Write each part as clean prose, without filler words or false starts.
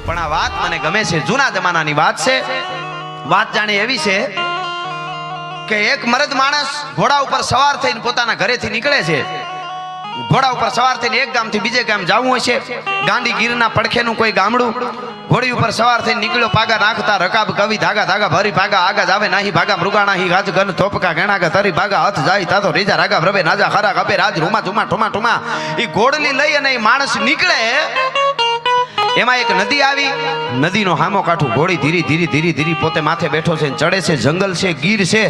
પણ આ વાત મને ગમે છે, જૂના જમાનાની વાત છે। વાત જાણે એવી છે કે એક મર્દ માણસ ઘોડા ઉપર સવાર થઈને પોતાના ઘરેથી નીકળે છે। ઘોડા ઉપર સવાર થઈને એક ગામથી બીજે ગામ જવું હોય છે। ગાંધી ગીરના પડખેનું કોઈ ગામડું, ઘોડી ઉપર સવાર થઈને નીકળ્યો, પાગા નાખતા રકાબ કવિ ધાગા ધાગા ભરી ભાગા આગા જાવે નાહી ભાગા મૃગાણા હી ગાજ ગન થોપકા ગણાગા તરી ભાગા હાથ જાય તાતો રેજા રાગા રવે નાજા ખરા કબે રાજ રૂમા ઝુમા ઠુમા ઠુમા। ઈ ઘોડલી લઈ અને ઈ માણસ નીકળે, એમાં એક નદી આવી, નદીનો હામો કાંઠું ઘોડી ધીરી ધીરી ધીરી ધીરી પોતે માથે બેઠો છે, ચડે છે, જંગલ છે, ગીર છે,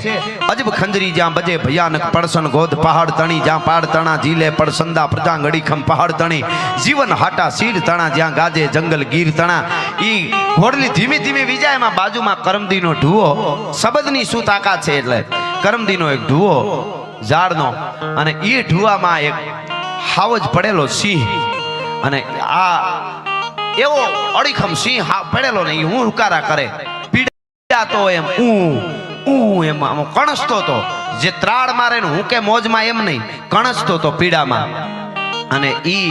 અજબ ખંજરી જ્યાં બજે ભયાનક પડસન ગોદ પહાડ તણી જ્યાં પાડ તણા જીલે પડસંદા પ્રજાંગડી ખમ પહાડ તણી જીવન હાટા શીર તણા જ્યાં ગાજે જંગલ ગીર તણા। ઈ ઘોડલી ધીમી ધીમી વિજાય, એમાં બાજુમાં કરમદીનો ઢૂવો, શબ્દની શું તાકાત છે એટલે કરમદીનો એક ઢૂવો ઝાડનો, અને ઈ ઢૂવામાં એક હાવજ પડેલો સિંહ, અને આ એવો અડીખમ સિંહ પડેલો ને હું હુકારા કરે, પીડાતો એમ એમ કણસતો તો, જે ત્રાડ મારે ને હું કે મોજમાં એમ નહીં, કણસતો તો પીડામાં। અને ઈ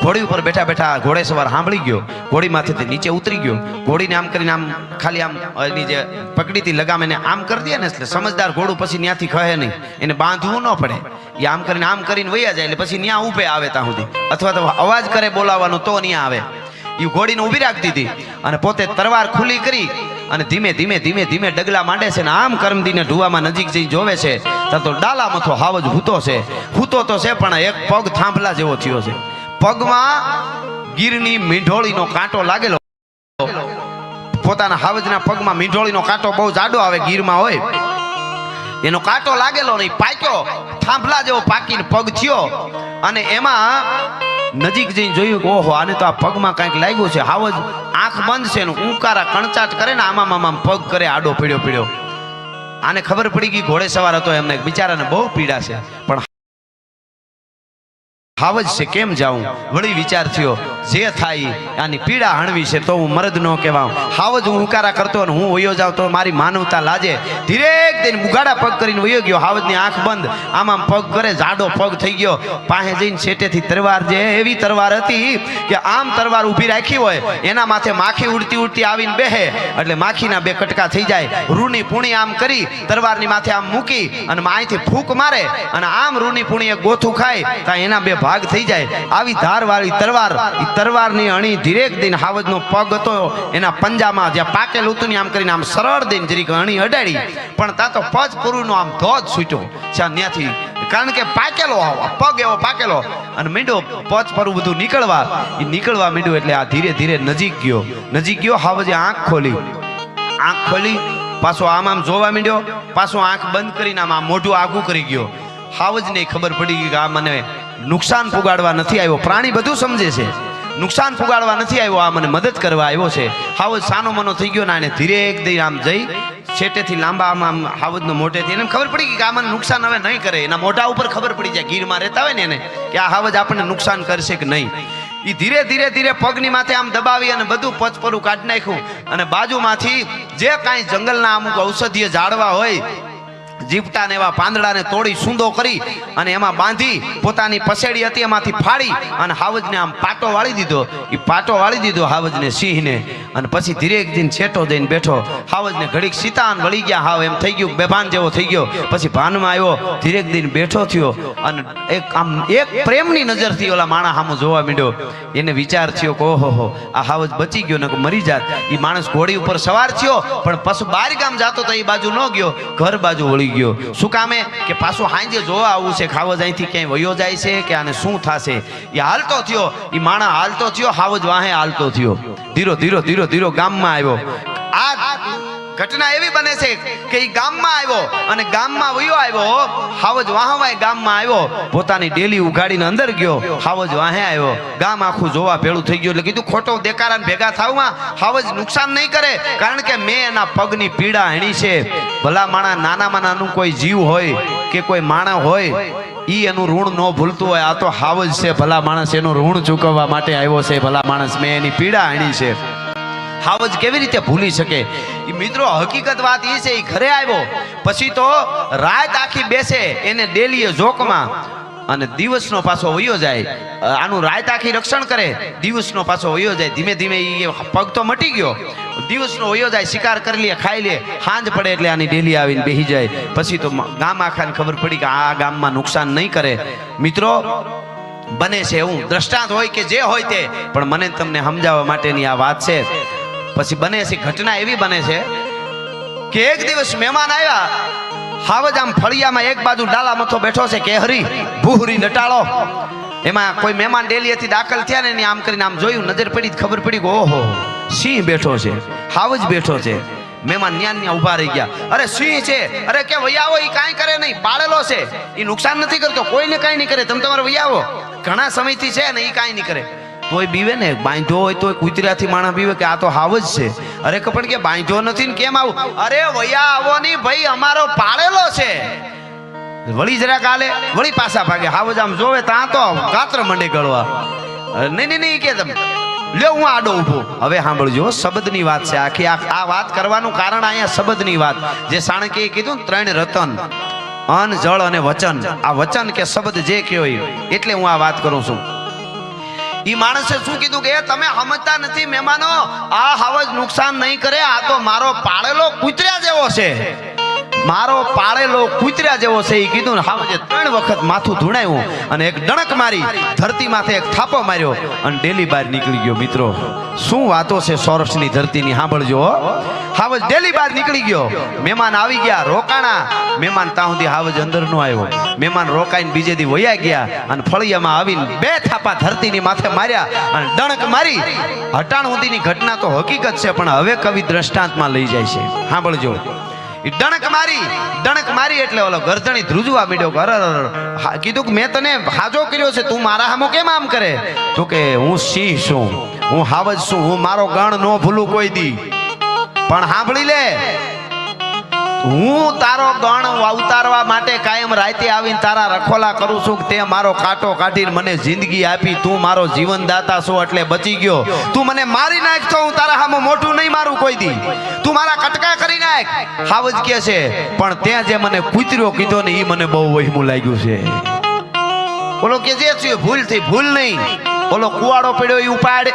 ઘોડી ઉપર બેઠા બેઠા ઘોડે સવાર સાંભળી ગયો, ઘોડીમાંથી નીચે ઉતરી ગયો, ઘોડીને આમ કરીને આમ ખાલી આમ એની જે પકડીથી લગામ એને આમ કરી દે ને, એટલે સમજદાર ઘોડું પછી ત્યાંથી કહે નહીં, એને બાંધવું ન પડે, એ આમ કરીને વૈયા જાય, એટલે પછી ત્યાં ઊભે આવે ત્યાં સુધી, અથવા તો અવાજ કરે બોલાવવાનો તો ત્યાં આવે। એ ઘોડીને ઊભી રાખી દીધી અને પોતે તરવાર ખુલ્લી કરી અને ધીમે ધીમે ધીમે ધીમે ડગલા માંડે છે, ને આમ કરમદીને ઢુવામાં નજીક જઈ જોવે છે ત્યાં તો ડાલા મથો હાવજ હૂતો છે, હૂતો તો છે પણ એક પગ થાંભલા જેવો થયો છે, પગમાં ગીરની મીંઢોળીનો કાંટો લાગેલો, પોતાના હાવજના પગમાં મીંઢોળીનો કાંટો બહુ જાડો આવે ગીરમાં હોય, એનો કાંટો લાગેલો નહીં, પાક્યો થાંભલા જેવો પાકીને પગ થયો, અને એમાં નજીક જઈને જોયું કે ઓહો આને તો આ પગમાં કંઈક લાગ્યું છે। હાવજ આંખ બંધ છે ને ઉંકારા કણચાટ કરે ને આમાં પગ કરે આડો પીડ્યો, આને ખબર પડી ગઈ ઘોડે સવાર હતો એમને બિચારાને બહુ પીડા છે, પણ હાવજ છે કેમ જાઉં, વળી વિચાર થયો જે થાય આની પીડા હણવી છે તો હું મરદ નો કહેવાઉં, હાવજ હું હુંકારા કરતો અને હું વયો જાઉં તો મારી માનવતા લાજે, ધીરે ધીરે મુગાડા પગ કરીને વયો ગયો, હાવજની આંખ બંધ, આમાં પગ કરે જાડો પગ થઈ ગયો, પાસે જઈને છેટેથી તરવાર, જે એવી તરવાર હતી કે આમ તરવાર ઊભી રાખી હોય એના માથે માખી ઉડતી ઉડતી આવીને બેહે, એટલે માખીના બે કટકા થઈ જાય, રૂની પૂણી આમ કરી તરવારની માથે આમ મૂકી અને અહીંથી ફૂંક મારે અને આમ રૂની પૂણી એક ગોથું ખાય ત્યાં એના બે ભાગ થઈ જાય, આવી ધારવાળી તરવાર, ઈ તરવારની અણી ધીરેક દઈને હાવજનો પગ હતો એના પંજામાં જ્યાં પાકેલું હતું ને આમ કરીને આમ સરળ દઈને જરીક અણી અડાડી, પણ ત્યાં તો પજ પુરુનો આમ ધોધ છૂટ્યો ત્યાંથી, કારણ કે પાકેલો પગ એવો પાકેલો, અને મીંડો પજ પરું બધું નીકળવા મીંડું, એટલે આ ધીરે ધીરે નજીક ગયો, હાવજે આંખ ખોલી પાછો આમ જોવા માંડ્યો, પાછો આંખ બંધ કરીને આમ મોઢું આઘું કરી ગયો, હાવજને ખબર પડી ગઈ કે આ મને નુકસાન પુગાડવા નથી આવ્યો, પ્રાણી બધું સમજે છે, નુકસાન પુગાડવા નથી આવ્યો, આ મને મદદ કરવા આવ્યો છે। હાવજ સાનો મનો થઈ ગયો ને આને ધીરે એક દઈ આમ જઈ છેટેથી લાંબા આમ હાવજનો મોઢેથી એને ખબર પડી ગઈ કે આ મને નુકસાન હવે નહીં કરે, એના મોઢા ઉપર ખબર પડી જાય, ગીરમાં રહેતા હોય ને એને કે આ હાવજ આપણને નુકસાન કરશે કે નહીં, એ ધીરે ધીરે ધીરે પગની માથે આમ દબાવી અને બધું પચપરું કાઢી નાખ્યું, અને બાજુમાંથી જે કાંઈ જંગલના અમુક ઔષધીય ઝાડવા હોય જીપટા ને એવા પાંદડાને તોડી સૂંદો કરી અને એમાં બાંધી પોતાની પસેડી હતી એમાંથી ફાડી અને હાવજને આમ પાટો વાળી દીધો, એ પાટો વાળી દીધો હાવજને સિંહને, અને પછી ધીરે એક દિન છેટો જઈને બેઠો, હાવજને ઘડીક સીતાન વળી ગયા, હાવ એમ થઈ ગયું બેભાન જેવો થઈ ગયો, પછી ભાનમાં આવ્યો, ધીરે એક દિન બેઠો થયો અને એક પ્રેમની નજરથી ઓલા માણસ સામો જોવા માંડ્યો, એને વિચાર થયો કે ઓહો આ હાવજ બચી ગયો ને મરી જાત, એ માણસ ઘોડી ઉપર સવાર થયો પણ પાછું બાર ગામ જાતો તો એ બાજુ ન ગયો, ઘર બાજુ વળી ગયો, શું કામે કે પાછું હાંજે જોવા આવું છે, હાવજ અહીંથી ક્યાંય વયો જાય છે કે આને શું થશે, એ હાલતો થયો, એ માણસ હાલતો થયો, હાવજ વાહે હાલતો થયો, ધીરો ગામમાં આવ્યો। આ ઘટના એવી બને છે કે એ ગામમાં આવ્યો અને ગામમાં વયો આવ્યો, હાવજ વાહવાય ગામમાં આવ્યો, પોતાની ડેલી ઉઘાડીને અંદર ગયો, હાવજ વાહે આવ્યો, ગામ આખું જોવા ભેળું થઈ ગયું, એટલે કીધું ખોટો દેકારા ભેગા થાવમાં હાવજ નુકસાન નહીં કરે, કારણ કે મેં એના પગની પીડા હેણી છે, ભલા માણા નાનામાં નાનું કોઈ જીવ હોય કે કોઈ માણસ હોય ઈ એનું ઋણ ન ભૂલતું હોય, આ તો હાવજ છે ભલા માણસ, એનું ઋણ ચૂકવવા માટે આવ્યો છે ભલા માણસ, મેં એની પીડા હેણી છે, હાવજ કેવી રીતે ભૂલી શકે। મિત્રો હકીકત વાત એ છે, એ ઘરે આવ્યો પછી તો રાત આખી બેસે, એને ડેલીએ જોકમાં અને દિવસનો પાછો વયો જાય, આનું રાત આખી રક્ષણ કરે, દિવસનો પાછો વયો જાય. ધીમે ધીમે એ પગ તો મટી ગયો, દિવસનો વયો જાય, શિકાર કરી લે, ખાઈ લે, સાંજ પડે એટલે આની ડેલી આવીને બેસી જાય. પછી તો ગામ આખાને ખબર પડી કે આ ગામમાં નુકસાન નહીં કરે. મિત્રો બને છે એવું દ્રષ્ટાંત હોય કે જે હોય તે, પણ મને તમને સમજાવવા માટેની આ વાત છે. પછી બને છે ઘટના એવી બને છે કે એક દિવસ મહેમાન આવ્યા, હાવજ આમ ફળિયામાં એક બાજુ ડાલા મથો બેઠો છે, કેહરી ભૂહરી નટાળો. એમાં કોઈ મહેમાન ડેલીએથી દાખલ થયા ને આમ કરીને આમ જોયું, નજર પડી, ખબર પડી કે ઓહો સિંહ બેઠો છે, હાવજ બેઠો છે. મહેમાન ન્યા ન્યા ઉભા રહી ગયા. અરે સિંહ છે, અરે કે વૈયાવો, ઈ કાંઈ કરે નહીં, પાળેલો છે, ઈ નુકસાન નથી કરતો, કોઈને કાંઈ નહીં કરે, તમે તમારે વૈયાવો, ઘણા સમયથી છે ને ઈ કાંઈ નહીં કરે. તોય બીવે ને, બાંધ્યો હોય તોય કૂતરાથી માણસ બીવે કે આ તો હાવજ છે. અરે પણ કે બાંધ્યો નથી ને કેમ આવું? અરે વૈયા આવો નહીં ભાઈ, અમારો પાળેલો છે. વળી જરાક હાલે, વળી પાછા ભાગે. હાવજ આમ જોવે ત્યાં તો કાતર મંડે ગળવા. નહીં નહીં નહીં કે તમે લ્યો હું આડો ઊભો. હવે સાંભળજો, શબ્દની વાત છે આખી. આ વાત કરવાનું કારણ અહીંયા શબ્દની વાત, જે સાણકીએ કીધું ને 3 રતન, અન્ન, જળ અને વચન. આ વચન કે શબ્દ જે કહેવાય એટલે હું આ વાત કરું છું. ઈ માણસે શું કીધું કે તમે સમજતા નથી મહેમાનો, આ હાવજ નુકસાન નહીં કરે, આ તો મારો પાળેલો કૂતરા જેવો છે, મારો પાળેલો કૂતરા જેવો છે. એ કીધું ને હાવજે 3 વખત માથું ધૂણાયું અને એક ડણક મારી, ધરતી માથે એક થાપો માર્યો અને ડેલી બહાર નીકળી ગયો. મિત્રો શું વાતો છે સૌરાષ્ટ્રની ધરતીની, સાંભળજો. હાવજ ડેલી બહાર નીકળી ગયો. મહેમાન આવી ગયા, રોકાણા. મહેમાન ત્યાં સુધી હાવજ અંદર નો આવ્યો. મહેમાન રોકાઈને બીજે દી વયા ગયા અને ફળિયામાં આવીને 2 થાપા ધરતીની માથે માર્યા અને ડણક મારી. હટાણ સુધીની ઘટના તો હકીકત છે, પણ હવે કવિ દ્રષ્ટાંતમાં લઈ જાય છે. સાંભળજો. ડણક મારી એટલે ઓલો ગરદણી ધ્રુજવા માંડ્યો. કીધું કે મેં તને હાજો કર્યો છે, તું મારા હામો કેમ આમ કરે? તો કે હું સિંહ છું, હું હાવજ છું, હું મારો ગણ નો ભૂલું કોઈ દી. પણ સાંભળી લે, હું તારો ગણ ઉતારવા માટે કાયમ રાતે આવીને તારા રખોલા કરું છું. તે મારો કાંટો કાઢીને મને જિંદગી આપી, તું મારો જીવન દાતા છો એટલે બચી ગયો. તું મને મારી નાખ તો હું તારા હામો મોઢું નહીં મારું કોઈ દી, તું મારા કટકા કરી નાખ. હાવજ કે છે પણ ત્યાં જે મને કૂતર્યો કીધો ને એ મને બહુ વહેમું લાગ્યું છે. ઓલો કે જે છે ભૂલ થઈ, ભૂલ નહીં. ઓલો કુવાડો પડ્યો એ ઉપાડ,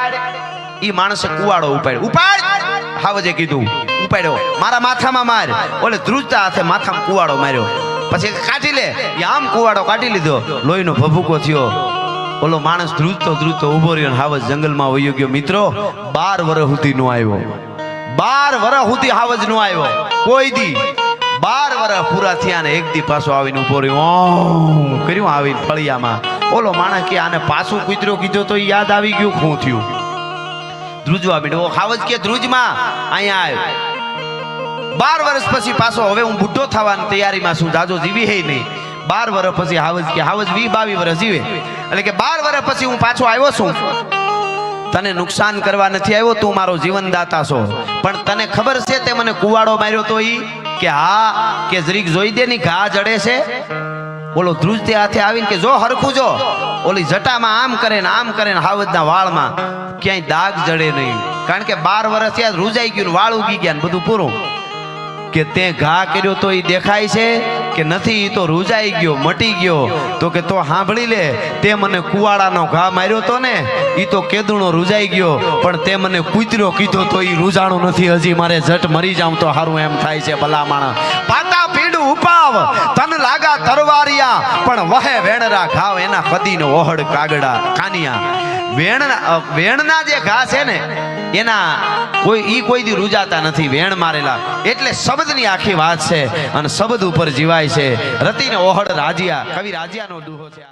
એ માણસે કુવાડો ઉપાડ. હાવજે કીધું ઉપાડ્યો, મારા માથામાં માર. ઓલે ધ્રુજતા હાથે માથામાં કુવાડો માર્યો. પછી કાઢી લે, આમ કુવાડો કાઢી લીધો, લોહીનો ભભૂકો થયો. ઓલો માણસ ધ્રુજતો ઉભો રહ્યો, હાવજ જંગલમાં વયો ગયો. મિત્રો 12 વર્ષ સુધી નો આવ્યો, 12 વર્ષ સુધી હાવજ નો આવ્યો કોઈ દી. 12 વર્ષ પૂરા થયા ને એક દી પાછો આવીને ઉભો રહ્યો, કર્યું આવીને ફળિયામાં. ઓલો માણસ કે આને પાછું કૂતરો કીધો તો યાદ આવી ગયું, શું થયું? ધ્રુજવા માંડ્યો. હાવજ કે ધ્રુજમાં અહીંયા આવ્યો. 12 વર્ષ પછી પાછો, હવે હું બુઢો થવાની તૈયારીમાં છું, જાજો જીવી હે નહીં. 12 વર્ષ પછી હાવજ કે હાવજ 20-22 વર્ષ જીવે, એટલે કે 12 વર્ષ પછી હું પાછો આવ્યો છું. તને નુકસાન કરવા નથી આવ્યો, તું મારો જીવનદાતા છો. પણ તને ખબર છે તે મને કુવાડો માર્યો તો ઈ કે હા, કે જરીક જોઈ દે ની ઘા જડે છે. ઓલો ધ્રુજતે હાથે આવીને કે જો હરખું જો, ઓલી જટામાં આમ કરે ને હાવજના વાળમાં ક્યાંય દાગ જડે નહીં. કારણ કે 12 વર્ષ થયા, રૂજાઈ ગયું, વાળ ઉગી ગયા ને બધું પૂરું. કે તે ઘા કર્યો તો એ દેખાય છે કે નથી? એ તો રૂજાઈ ગયો, મટી ગયો. તો કે તો સાંભળી લે, તે મને કુવાડાનો ઘા માર્યો તો ને, એ તો કેદુણો રૂજાઈ ગયો, પણ તે મને કૂતરો કીધો તો એ રૂજાણું નથી. હજી મારે જટ મરી જાઉં તો સારું એમ થાય છે. ભલા માણા પાતા પીડું ઉપાવ તન લાગા તરવારિયા, પણ વહે વેણરા ઘાવ એના કદીનો ઓહડ કાગડા કાનિયા. વેણના જે ઘા છે ને એના કોઈ દી રૂજાતા નથી, વેણ મારેલા. એટલે શબ્દની આખી વાત છે અને શબ્દ ઉપર જીવાય છે. રતિને ઓહડ રાજીયા, કવિ રાજીયાનો દુહો છે.